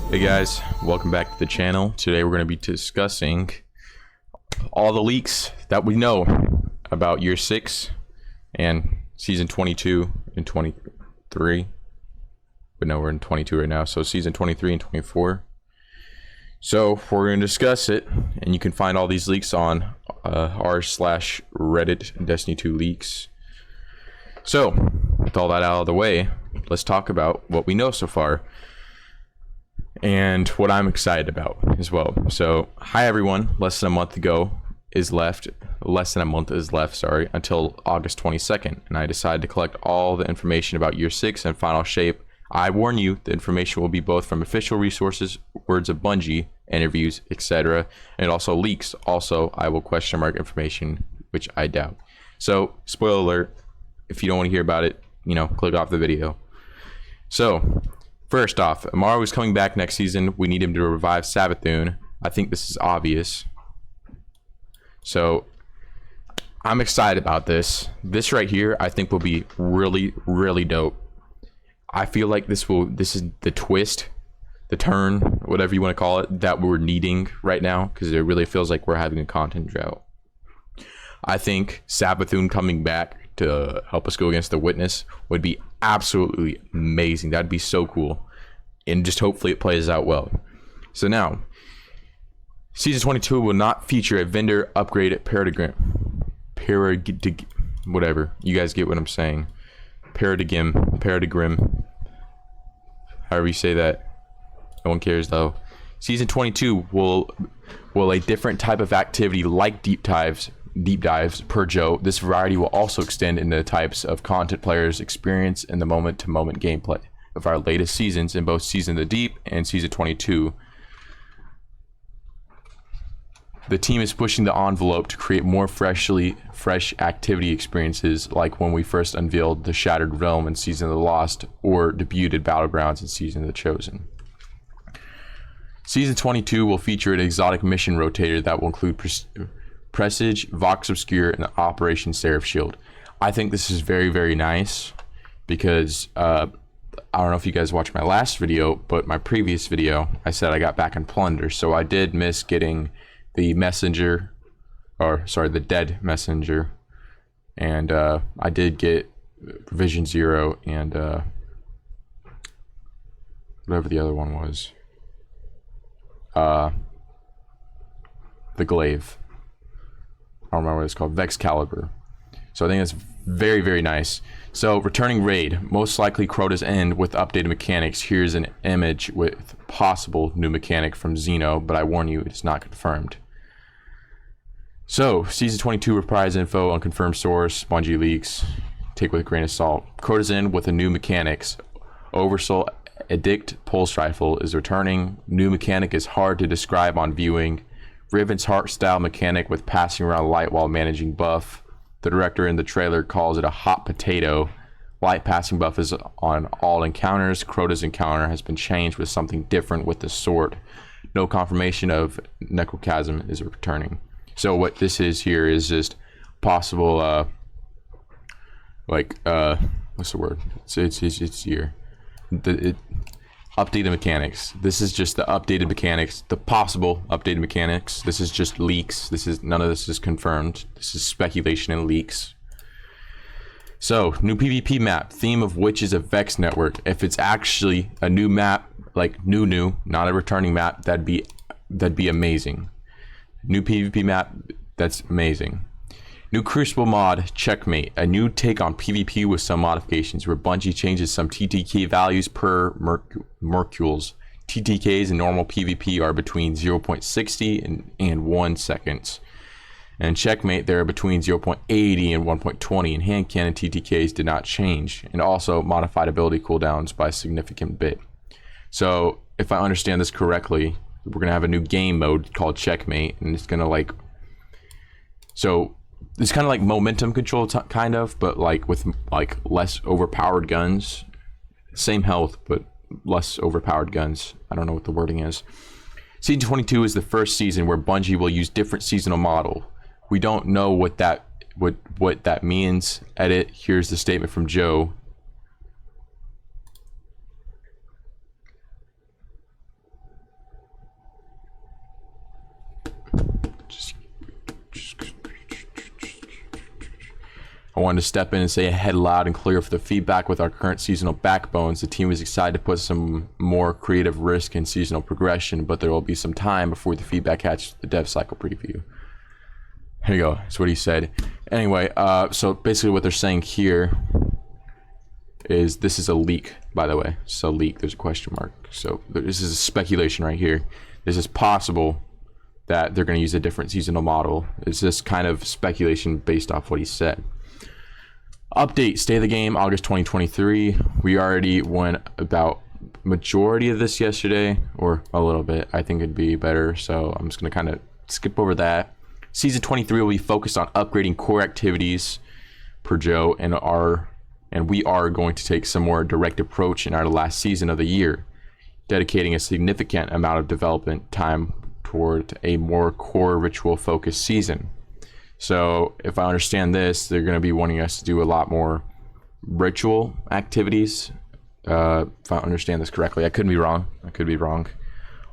Hey guys, welcome back to the channel. Today we're going to be discussing all the leaks that we know about year 6 and season 22 and 23. But no, we're in 22 right now, so season 23 and 24. So we're going to discuss it, and you can find all these leaks on r/Reddit Destiny 2 leaks. So with all that out of the way, let's talk about what we know so far and what I'm excited about as well. So hi everyone, less than a month is left until August 22nd, and I decided to collect all the information about year 6 and final shape. I warn you, the information will be both from official resources, words of Bungie, interviews, etc., and also leaks. Also, I will question mark information, which I doubt. So spoiler alert, if you don't want to hear about it, click off the video. So first off, Amaru is coming back next season. We need him to revive Savathun. I think this is obvious. So I'm excited about this. This right here, I think will be really, really dope. I feel like this is the twist, the turn, whatever you want to call it, that we're needing right now, because it really feels like we're having a content drought. I think Savathun coming back to help us go against the Witness would be absolutely amazing. That'd be so cool, and just hopefully it plays out well. So now, season 22 will not feature a vendor upgrade paradigm. Whatever, you guys get what I'm saying. Paradigm, however you say that. No one cares though. Season 22 will a different type of activity like deep dives per Joe. This variety will also extend into the types of content players experience in the moment-to-moment gameplay of our latest seasons in both Season of the Deep and Season 22. The team is pushing the envelope to create more fresh activity experiences, like when we first unveiled the Shattered Realm in Season of the Lost, or debuted Battlegrounds in Season of the Chosen. Season 22 will feature an exotic mission rotator that will include Presage, Vox Obscure, and Operation Seraph Shield. I think this is very, very nice because I don't know if you guys watched my last video, but my previous video, I said I got back in Plunder, so I did miss getting the the dead messenger, and I did get Provision 0 and whatever the other one was, the glaive. I don't remember what it's called, Vex Caliber. So I think that's very, very nice. So returning raid, most likely Crota's End with updated mechanics. Here's an image with possible new mechanic from Xeno, but I warn you, it's not confirmed. So season 22 reprise info, unconfirmed source, Bungie leaks, take with a grain of salt. Crota's End with a new mechanics. Oversoul Edict Pulse Rifle is returning. New mechanic is hard to describe on viewing. Riven's Heart style mechanic with passing around light while managing buff. The director in the trailer calls it a hot potato. Light passing buff is on all encounters. Crota's encounter has been changed with something different with the sword. No confirmation of Necrochasm is returning. So what this is here is just possible what's the word? It's here. Updated mechanics. This is just the updated mechanics, the possible updated mechanics. This is just leaks. None of this is confirmed. This is speculation and leaks. So new PvP map, theme of which is a Vex network. If it's actually a new map, like new, not a returning map, that'd be amazing. New PvP map, that's amazing. New Crucible mod, Checkmate, a new take on PvP with some modifications where Bungie changes some TTK values per Mercules. TTKs in normal PvP are between 0.60 and 1 seconds. And Checkmate, they're between 0.80 and 1.20, and hand cannon TTKs did not change, and also modified ability cooldowns by a significant bit. So if I understand this correctly, we're gonna have a new game mode called Checkmate, and it's gonna it's kind of like momentum control, kind of, but with less overpowered guns. Same health, but less overpowered guns. I don't know what the wording is. Season 22 is the first season where Bungie will use different seasonal model. We don't know what that means. Edit. Here's the statement from Joe. I wanted to step in and say ahead loud and clear for the feedback. With our current seasonal backbones, the team is excited to put some more creative risk in seasonal progression, but there will be some time before the feedback catches the dev cycle preview. Here you go. That's what he said. Anyway, so basically what they're saying here is this is a leak, by the way. It's a leak. There's a question mark. So this is a speculation right here. This is possible that they're going to use a different seasonal model. It's just kind of speculation based off what he said. Update, State of the Game, August 2023. We already went about majority of this yesterday, or a little bit. I think it'd be better, so I'm just going to kind of skip over that. Season 23 will be focused on upgrading core activities per Joe, and we are going to take some more direct approach in our last season of the year, dedicating a significant amount of development time toward a more core ritual focused season. So if I understand this, they're going to be wanting us to do a lot more ritual activities. If I understand this correctly, I could be wrong.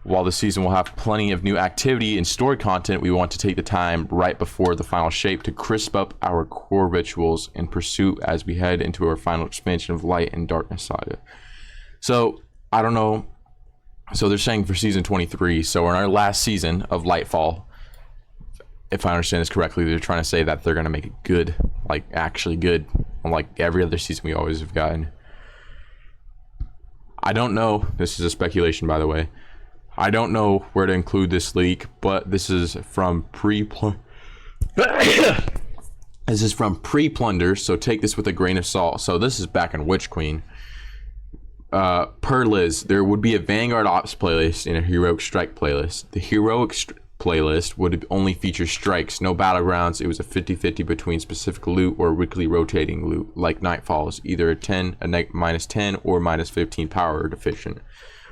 While the season will have plenty of new activity and story content, we want to take the time right before the final shape to crisp up our core rituals and pursuit as we head into our final expansion of Light and Darkness Saga. So I don't know. So they're saying for season 23. So we're in our last season of Lightfall. If I understand this correctly, they're trying to say that they're going to make it good, like actually good, unlike every other season we always have gotten. I don't know. This is a speculation, by the way. I don't know where to include this leak, but this is from pre-plunder, so take this with a grain of salt. So this is back in Witch Queen. Per Liz, there would be a Vanguard Ops playlist and a Heroic Strike playlist. The Heroic playlist would only feature strikes, no battlegrounds. It was a 50-50 between specific loot or weekly rotating loot, like Nightfalls, either a minus 10 or minus 15 power deficient.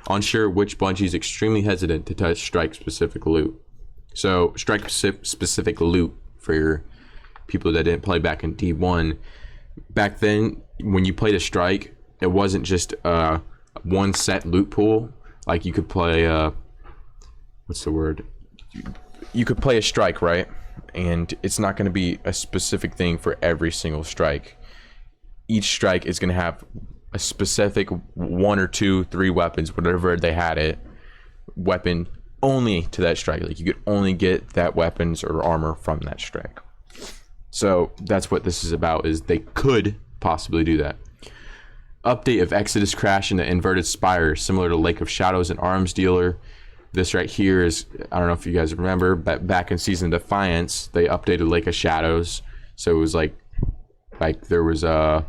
Unsure which, Bungie is extremely hesitant to touch strike specific loot. So strike specific loot, for your people that didn't play back in D1, back then when you played a strike, it wasn't just one set loot pool. Like you could play you could play a strike, right? And it's not going to be a specific thing for every single strike. Each strike is going to have a specific 1 or 2, 3 weapons, whatever they had it, weapon only to that strike. Like you could only get that weapons or armor from that strike. So that's what this is about, is they could possibly do that. Update of Exodus Crash into Inverted Spire, similar to Lake of Shadows and Arms Dealer. This right here is, I don't know if you guys remember, but back in Season Defiance, they updated Lake of Shadows. So it was like there was the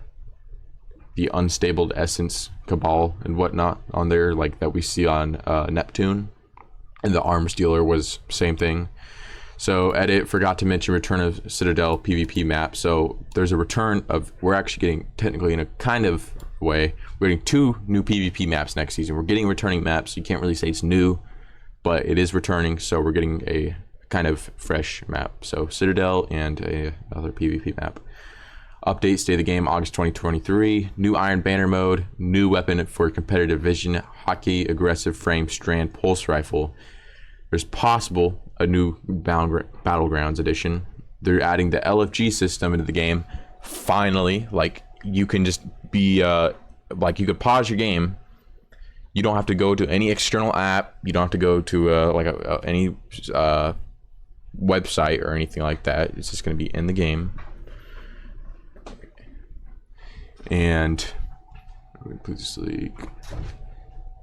Unstable Essence Cabal and whatnot on there, like that we see on Neptune. And the Arms Dealer was same thing. So edit, forgot to mention return of Citadel PvP map. So there's a return of, we're actually getting, technically in a kind of way, we're getting 2 new PvP maps next season. We're getting returning maps. You can't really say it's new, but it is returning, so we're getting a kind of fresh map. So Citadel and another PvP map. Update, State of the Game, August 2023. New Iron Banner mode, new weapon for competitive vision, Hockey Aggressive Frame Strand Pulse Rifle. There's possible a new Battlegrounds edition. They're adding the LFG system into the game. Finally, like you can just be, like you could pause your game. You don't have to go to any external app. You don't have to go to any website or anything like that. It's just going to be in the game. And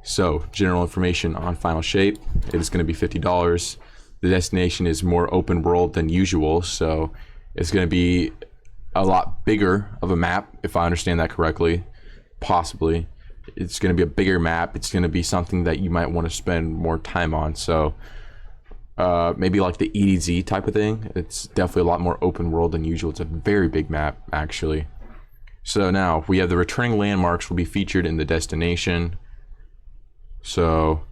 so general information on final shape. It is going to be $50. The destination is more open world than usual, so it's going to be a lot bigger of a map, if I understand that correctly. Possibly. It's going to be a bigger map. It's going to be something that you might want to spend more time on. So maybe like the EDZ type of thing. It's definitely a lot more open world than usual. It's a very big map, actually. So now we have the returning landmarks will be featured in the destination. So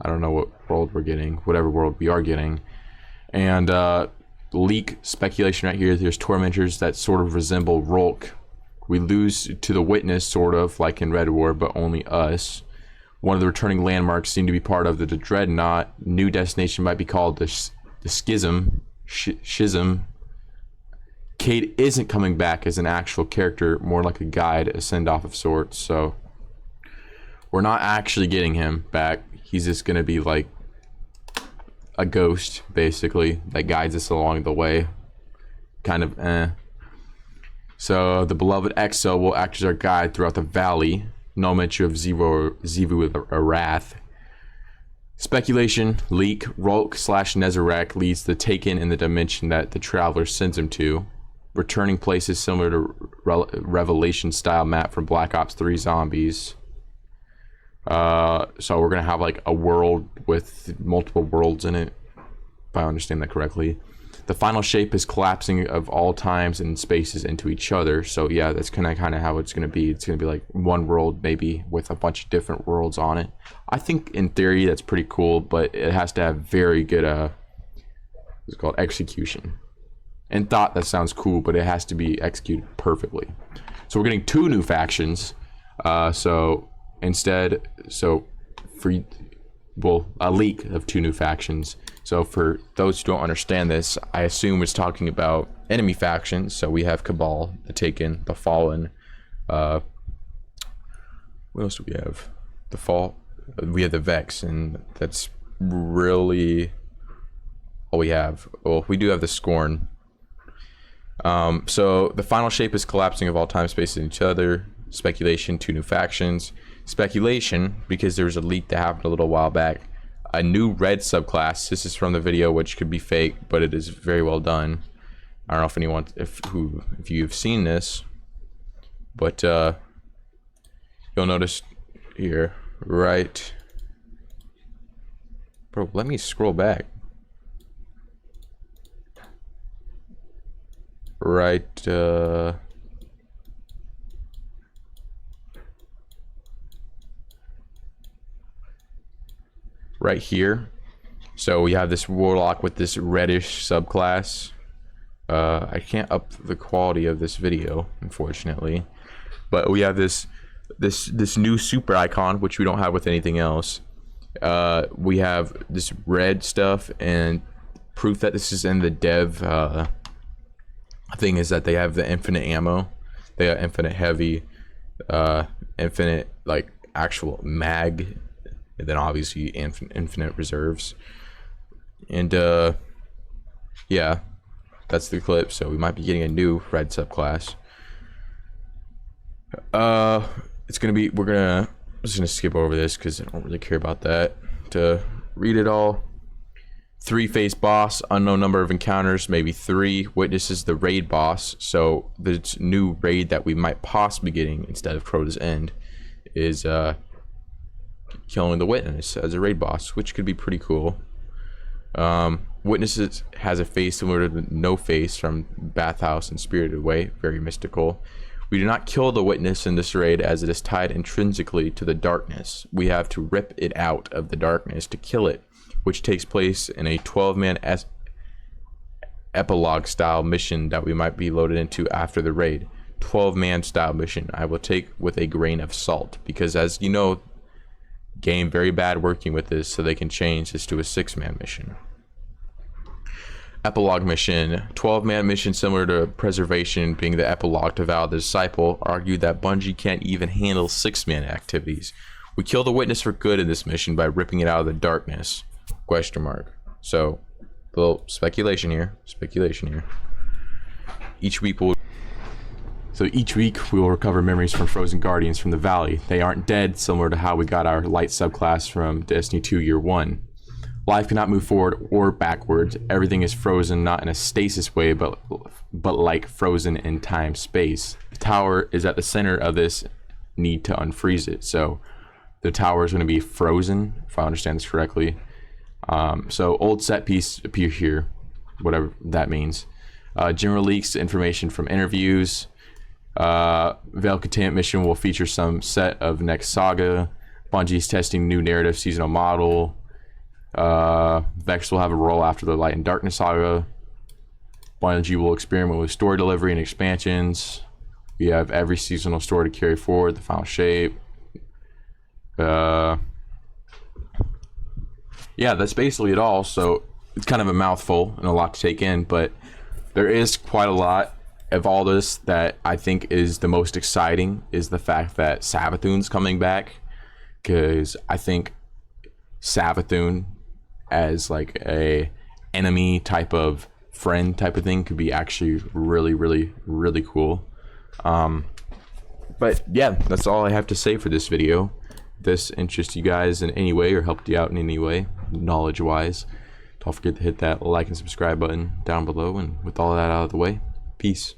I don't know what world we're getting, whatever world we are getting. And leak speculation right here. There's tormentors that sort of resemble Rolk. We lose to the Witness, sort of like in Red War, but only us. One of the returning landmarks seem to be part of the Dreadnought. New destination might be called the Schism. Cade isn't coming back as an actual character, more like a guide, a send-off of sorts. So we're not actually getting him back. He's just gonna be like a ghost, basically, that guides us along the way. Kind of So the beloved Exo will act as our guide throughout the valley. No mention of Zivu with a wrath. Speculation, leak, Rolk / Nezarek leads the Taken in the dimension that the Traveler sends him to. Returning places similar to Revelation style map from Black Ops 3 Zombies. So we're gonna have like a world with multiple worlds in it, if I understand that correctly. The final shape is collapsing of all times and spaces into each other. So yeah, that's kind of how it's gonna be. It's gonna be like one world maybe with a bunch of different worlds on it. I think in theory that's pretty cool, but it has to have very good what's it called, execution. And thought that sounds cool, but it has to be executed perfectly. So we're getting 2 new factions. So a leak of 2 new factions. So for those who don't understand this, I assume it's talking about enemy factions. So we have Cabal, the Taken, the Fallen. What else do we have? We have the Vex, and that's really all we have. Well, we do have the Scorn. So the final shape is collapsing of all time, space in each other. Speculation, 2 new factions. Speculation, because there was a leak that happened a little while back. A new red subclass. This is from the video, which could be fake, but it is very well done. I don't know if you've seen this, but you'll notice here, right? Bro, let me scroll back. Right, right here. So we have this warlock with this reddish subclass. I can't up the quality of this video, unfortunately, but we have this new super icon, which we don't have with anything else. We have this red stuff, and proof that this is in the dev thing is that they have the infinite ammo. They got infinite heavy, infinite like actual mag, and then obviously infinite reserves. And yeah, that's the clip. So we might be getting a new red subclass. It's gonna be, I'm just gonna skip over this because I don't really care about that to read it all. 3-face boss, unknown number of encounters, maybe 3 witnesses, the raid boss. So the new raid that we might possibly be getting instead of Crota's End is killing the witness as a raid boss, which could be pretty cool. Witnesses has a face similar to the No Face from Bathhouse and Spirited Away, very mystical. We do not kill the witness in this raid as it is tied intrinsically to the darkness. We have to rip it out of the darkness to kill it, which takes place in a 12-man epilogue style mission that we might be loaded into after the raid. 12-man style mission I will take with a grain of salt, because as you know, game very bad working with this, so they can change this to a 6-man mission. Epilogue mission, 12-man mission similar to Preservation, being the epilogue to Vow of the Disciple, argued that Bungie can't even handle 6-man activities. We kill the witness for good in this mission by ripping it out of the darkness. Question mark. So, a little speculation here. Each week we will recover memories from frozen guardians from the valley. They aren't dead, similar to how we got our light subclass from Destiny 2 Year 1. Life cannot move forward or backwards. Everything is frozen, not in a stasis way, but like frozen in time space. The tower is at the center of this need to unfreeze it. So the tower is going to be frozen, if I understand this correctly. So old set piece appear here, whatever that means. General leaks information from interviews. Veil Containment mission will feature some set of next saga. Bungie's testing new narrative seasonal model. Vex will have a role after the Light and Darkness saga. Bungie will experiment with story delivery and expansions. We have every seasonal story to carry forward. The final shape. Yeah, that's basically it all. So it's kind of a mouthful and a lot to take in, but there is quite a lot. of all this that I think is the most exciting is the fact that Savathun's coming back, because I think Savathun as like a enemy type of friend type of thing could be actually really cool. But yeah, that's all I have to say for this video. If this interests you guys in any way or helped you out in any way, knowledge wise, don't forget to hit that like and subscribe button down below. And with all that out of the way, peace.